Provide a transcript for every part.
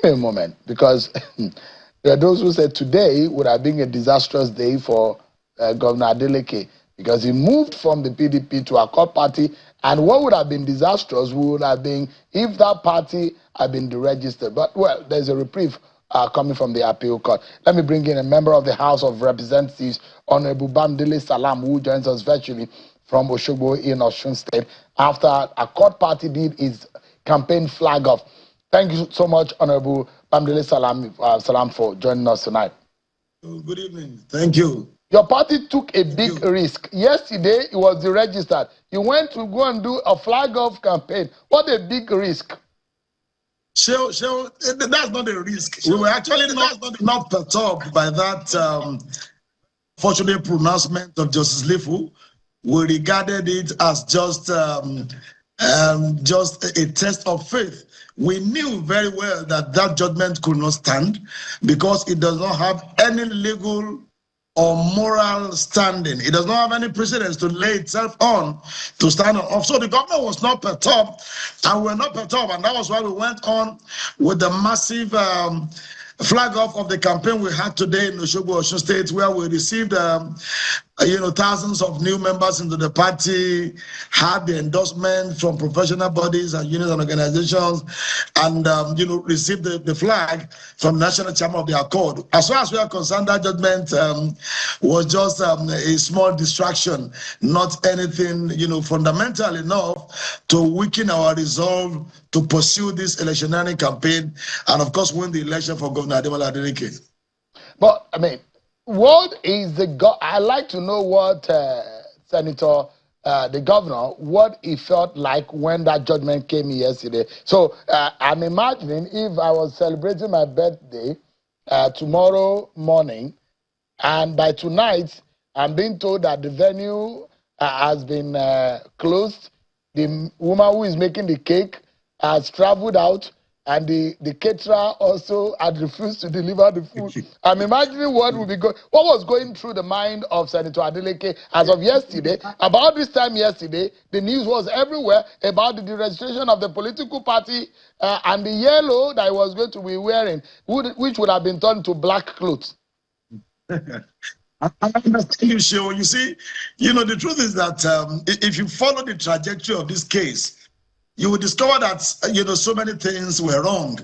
me a moment, because there are those who said today would have been a disastrous day for Governor Adeleke, because he moved from the PDP to a core party, and what would have been disastrous would have been if that party had been deregistered. But, well, there's a reprieve coming from the appeal court. Let me bring in a member of the House of Representatives, Honorable Bamidele Salam, who joins us virtually from Oshogbo in Osun State, after a court party did its campaign flag off. Thank you so much, Honorable Bamidele Salam, for joining us tonight. Good evening. Thank you. Your party took a big risk. Yesterday, it was deregistered. You went to go and do a flag-off campaign. What a big risk. That's not a risk. We were actually not perturbed by that fortunate pronouncement of Justice Lifu. We regarded it as just a test of faith. We knew very well that that judgment could not stand because it does not have any legal or moral standing. It does not have any precedence to lay itself on to stand on. So the government was not perturbed, and we were not perturbed, and that was why we went on with the massive flag off of the campaign we had today in Oshogbo, Osun State, where we received thousands of new members into the party, had the endorsement from professional bodies and unions and organizations, and received the flag from National Chairman of the Accord. As far as we are concerned, that judgment was just a small distraction, not anything fundamental enough to weaken our resolve to pursue this electioneering campaign and, of course, win the election for Governor Adeleke. But, I mean, what is I'd like to know what Senator, the governor, what he felt like when that judgment came yesterday. So I'm imagining if I was celebrating my birthday tomorrow morning, and by tonight I'm being told that the venue has been closed, the woman who is making the cake has traveled out, and the caterer also had refused to deliver the food. I'm imagining what was going through the mind of Senator Adeleke as of yesterday. About this time yesterday, the news was everywhere about the deregistration of the political party and the yellow that he was going to be wearing, which would have been turned to black clothes. I understand you, Sheo. You see, the truth is that if you follow the trajectory of this case, you will discover that so many things were wrong,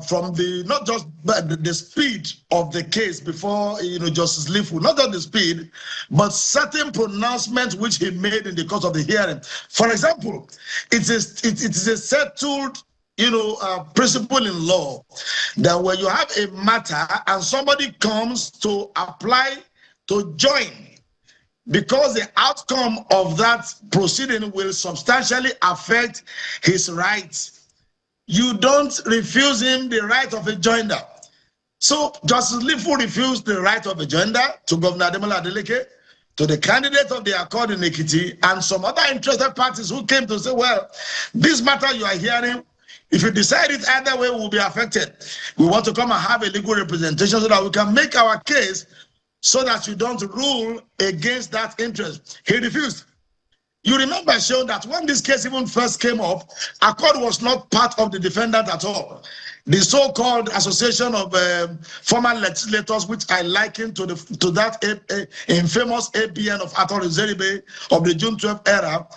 from not just the speed of the case before Justice Lifu, not just the speed, but certain pronouncements which he made in the course of the hearing. For example, it is a settled principle in law that when you have a matter and somebody comes to apply to join, because the outcome of that proceeding will substantially affect his rights, you don't refuse him the right of a joinder. So Justice Lifu refused the right of a joinder to Governor Adeleke, to the candidate of the Accord in Ekiti, and some other interested parties who came to say, well, this matter you are hearing, if you decide it either way, will be affected. We want to come and have a legal representation so that we can make our case so that you don't rule against that interest. He refused. You remember, Sean, that when this case even first came up, Accord was not part of the defendant at all. The so-called association of former legislators, which I liken to that infamous ABN of Ato Zeribe of the June 12 era,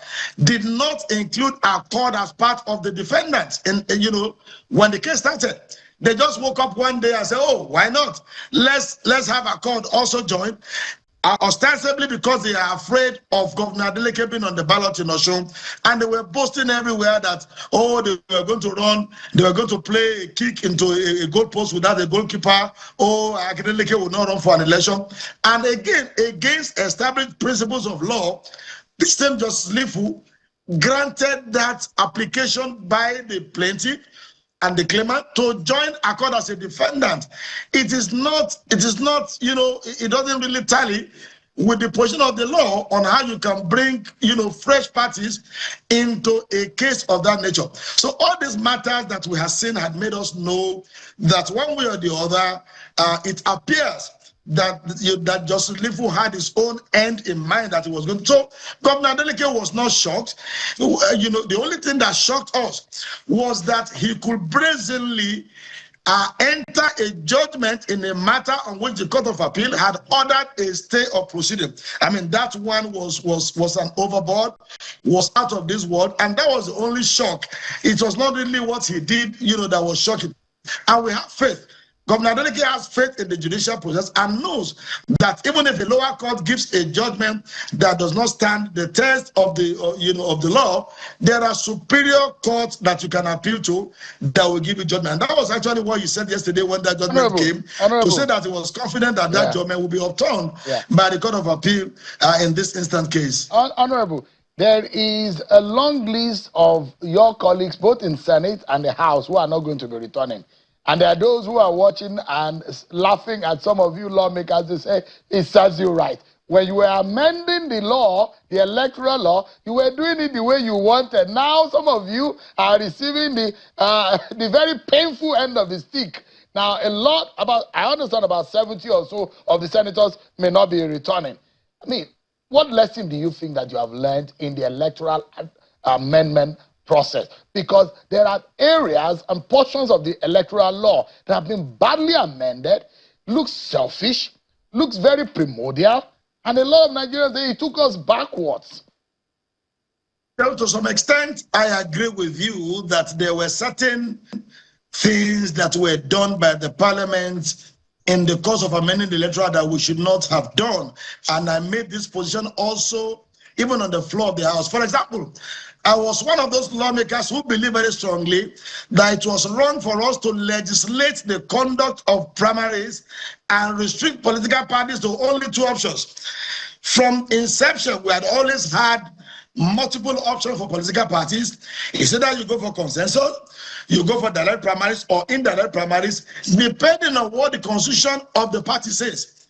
did not include Accord as part of the defendants. And when the case started, they just woke up one day and said, "Oh, why not? Let's have Accord also join." Ostensibly because they are afraid of Governor Adeleke being on the ballot in Osun, and they were boasting everywhere that, oh, they were going to run, they were going to play a kick into a goalpost without a goalkeeper, oh, Adeleke will not run for an election. And again, against established principles of law, this same Justice Lifu granted that application by the plaintiff and the claimant to join Accord as a defendant. It is not, it doesn't really tally with the position of the law on how you can bring, fresh parties into a case of that nature. So all these matters that we have seen had made us know that one way or the other, it appears that Justice Lifu had his own end in mind that he was going to. So Governor Adeleke was not shocked. The only thing that shocked us was that he could brazenly enter a judgment in a matter on which the Court of Appeal had ordered a stay of proceeding. I mean, that one was an overboard, was out of this world, and that was the only shock. It was not really what he did, that was shocking. And we have faith. Governor Adeleke has faith in the judicial process and knows that even if the lower court gives a judgment that does not stand the test of the of the law, there are superior courts that you can appeal to that will give you judgment. And that was actually what you said yesterday when that judgment came, to say that he was confident that that judgment will be overturned by the Court of Appeal in this instant case. Honorable, there is a long list of your colleagues, both in Senate and the House, who are not going to be returning. And there are those who are watching and laughing at some of you lawmakers to say, it serves you right. When you were amending the law, the electoral law, you were doing it the way you wanted. Now some of you are receiving the very painful end of the stick. Now I understand about 70 or so of the senators may not be returning. I mean, what lesson do you think that you have learned in the electoral amendment process? Because there are areas and portions of the electoral law that have been badly amended, looks selfish, looks very primordial, and a lot of Nigerians say it took us backwards. Well, to some extent, I agree with you that there were certain things that were done by the parliament in the course of amending the electoral that we should not have done. And I made this position also even on the floor of the House. For example, I was one of those lawmakers who believe very strongly that it was wrong for us to legislate the conduct of primaries and restrict political parties to only two options. From inception, we had always had multiple options for political parties. It's either you go for consensus, you go for direct primaries or indirect primaries, depending on what the constitution of the party says.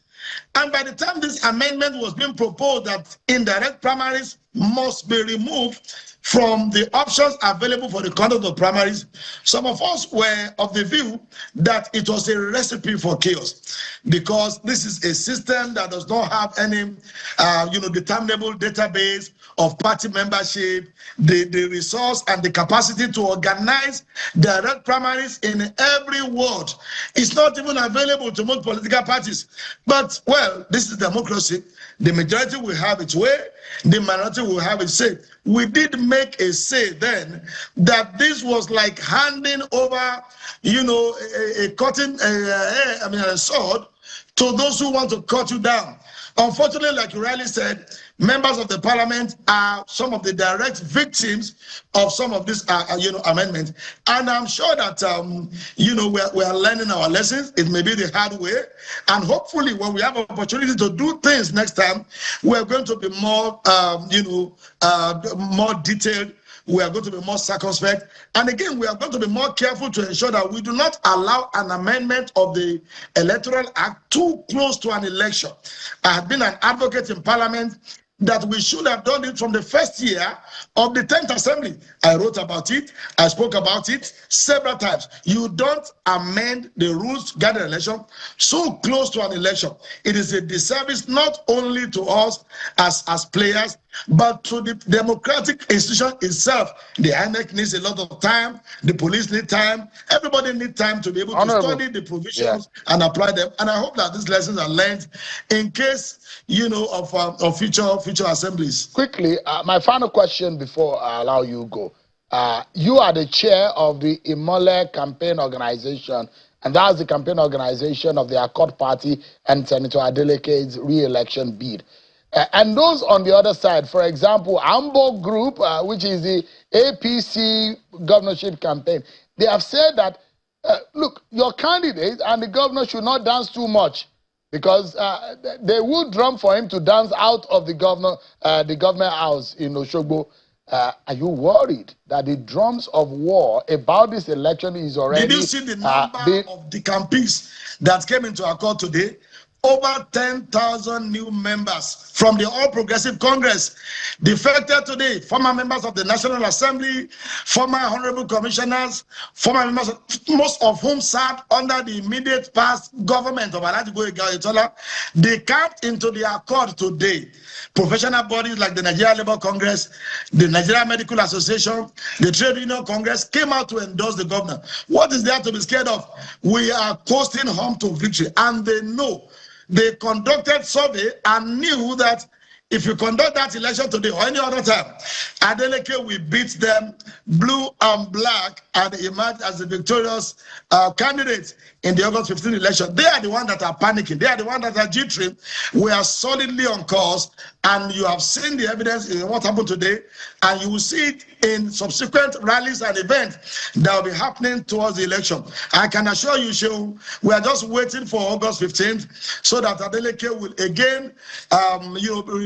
And by the time this amendment was being proposed that indirect primaries must be removed from the options available for the conduct of primaries, some of us were of the view that it was a recipe for chaos, because this is a system that does not have any, determinable database of party membership, the resource and the capacity to organize direct primaries in every ward. It's not even available to most political parties. But, well, this is democracy. The majority will have its way, the minority will have its say. We did make a say then that this was like handing over, a sword to those who want to cut you down. Unfortunately, like you rightly said, members of the parliament are some of the direct victims of some of these, amendments. And I'm sure that, we are learning our lessons. It may be the hard way. And hopefully when we have an opportunity to do things next time, we're going to be more, more detailed. We are going to be more circumspect. And again, we are going to be more careful to ensure that we do not allow an amendment of the Electoral Act too close to an election. I have been an advocate in Parliament that we should have done it from the first year of the 10th Assembly. I wrote about it. I spoke about it several times. You don't amend the rules to guide an election so close to an election. It is a disservice not only to us as players, but to the democratic institution itself. The INEC needs a lot of time. The police need time. Everybody needs time to be able to study the provisions and apply them. And I hope that these lessons are learned in case, of future assemblies. Quickly, my final question before I allow you go. You are the chair of the Imole campaign organization, and that's the campaign organization of the Accord Party and Senator Adeleke's re-election bid. And those on the other side, for example, Ambo Group, which is the APC governorship campaign, they have said that, look, your candidate and the governor should not dance too much, because they would drum for him to dance out of the government house in Oshogbo. Are you worried that the drums of war about this election is already... Did you see the number of the campees that came into our court today? over 10,000 new members from the All Progressive Congress. Defected today, former members of the National Assembly, former honorable commissioners, former members, most of whom served under the immediate past government of Adeleke Itola. They camped into the accord today. Professional bodies like the Nigeria Labour Congress, the Nigeria Medical Association, the Trade Union Congress came out to endorse the governor. What is there to be scared of? We are coasting home to victory, and they know. They conducted survey and knew that if you conduct that election today or any other time, Adeleke will beat them blue and black and emerge as the victorious candidate in the August 15 election. They are the ones that are panicking. They are the ones that are jittering. We are solidly on course, and you have seen the evidence in what happened today, and you will see it in subsequent rallies and events that will be happening towards the election. I can assure you, Shehu, we are just waiting for August 15th so that Adeleke will again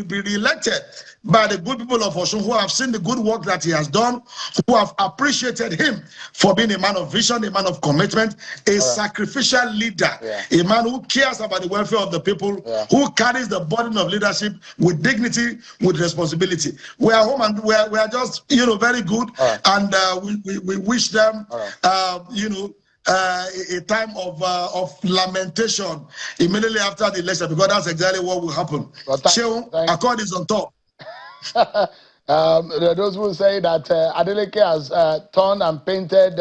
be re-elected by the good people of Osun who have seen the good work that he has done, who have appreciated him for being a man of vision, a man of commitment, a sacrificial leader, a man who cares about the welfare of the people, who carries the burden of leadership with dignity, with responsibility. We are home, and we are just, very good, and we wish them, a time of lamentation immediately after the election, because that's exactly what will happen. Shehu, accord is on top. Those who say that Adeleke has turned and painted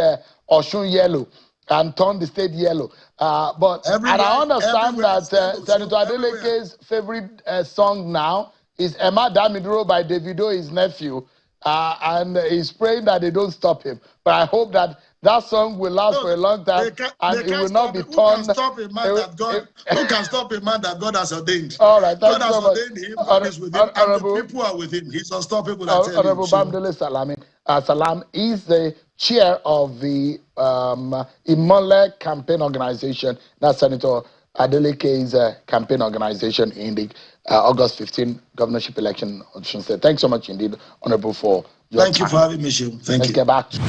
Osun yellow and turned the state yellow. But I understand that Senator Adeleke's favorite song now is Emma Damiduro by Davido, his nephew, and he's praying that they don't stop him. But I hope that that song will last for a long time, and it will not be turned. Who can stop a man that God has ordained? All right, thank God has ordained him, God is with him, and the people are with him. He's unstoppable. Honorable Bamidele Salam is the chair of the Imole campaign organization. That's Senator Adeleke's campaign organization in the August 15 governorship election. Thanks so much indeed, Honorable, for your time. Thank you for having me, Shehu. Thank you. Let's get back to